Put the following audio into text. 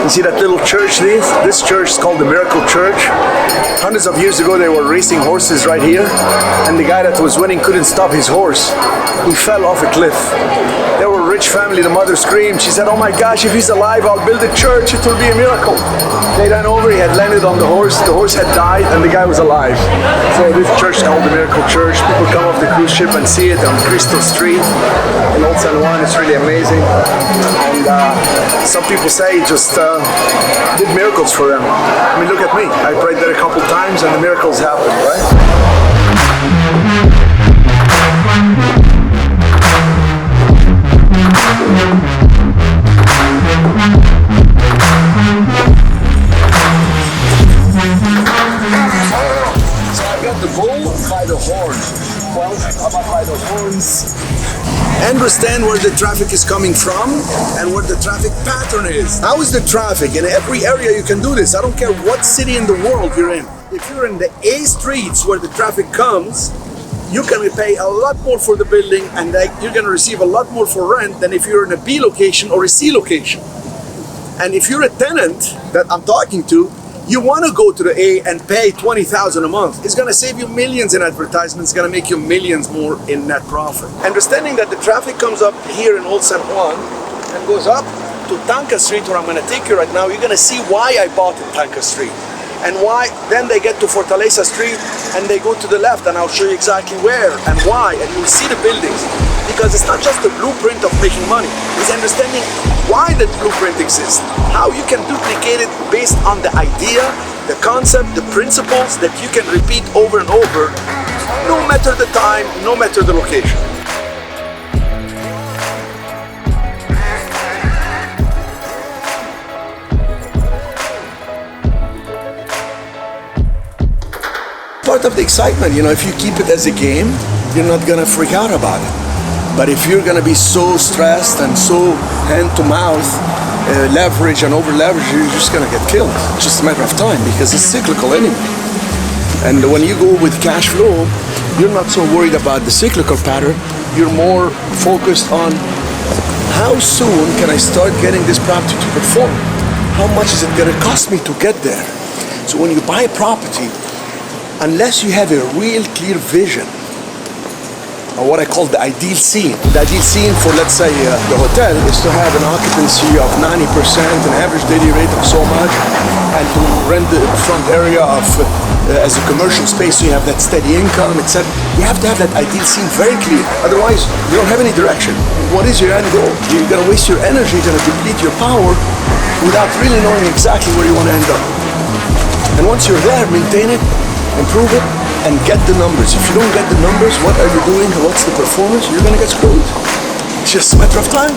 You see that little church there? This church is called the Miracle Church. Hundreds of years ago, they were racing horses right here, and the guy that was winning couldn't stop his horse. He fell off a cliff. They were a rich family. The mother screamed. She said, "Oh my gosh, if he's alive, I'll build a church. It will be a miracle." They ran over. He had landed on the horse. The horse had died, and the guy was alive. So this church is called the Miracle Church. People come off the cruise ship and see it on Crystal Street in Old San Juan. It's really amazing. And some people say it just did miracles for them. I mean, look at me. I prayed there a couple times, and the miracles happened, right? By the horn. Well, how about by the horns? Understand where the traffic is coming from and what the traffic pattern is. How is the traffic? In every area you can do this. I don't care what city in the world you're in. If you're in the A streets where the traffic comes, you can pay a lot more for the building, and you're going to receive a lot more for rent than if you're in a B location or a C location. And if you're a tenant that I'm talking to, you want to go to the A and pay $20,000 a month. It's going to save you millions in advertisements. It's going to make you millions more in net profit. Understanding that the traffic comes up here in Old San Juan and goes up to Tanca Street, where I'm going to take you right now, you're going to see why I bought in Tanca Street. And why then they get to Fortaleza Street and they go to the left, and I'll show you exactly where and why, and you'll see the buildings. Because it's not just the blueprint of making money, it's understanding why that blueprint exists, how you can duplicate it based on the idea, the concept, the principles that you can repeat over and over, no matter the time, no matter the location. Part of the excitement, if you keep it as a game, you're not gonna freak out about it. But if you're gonna be so stressed and so hand to mouth, leverage and over leverage, you're just gonna get killed. It's just a matter of time, because it's cyclical anyway. And when you go with cash flow, you're not so worried about the cyclical pattern. You're more focused on how soon can I start getting this property to perform? How much is it gonna cost me to get there? So when you buy a property, unless you have a real clear vision, or what I call the ideal scene. The ideal scene for, let's say, the hotel is to have an occupancy of 90%, an average daily rate of so much, and to rent the front area of as a commercial space, so you have that steady income, etc. You have to have that ideal scene very clear. Otherwise, you don't have any direction. What is your end goal? You're going to waste your energy, you're going to deplete your power without really knowing exactly where you want to end up. And once you're there, maintain it, improve it, and get the numbers. If you don't get the numbers, what are you doing? What's the performance? You're gonna get screwed. It's just a matter of time.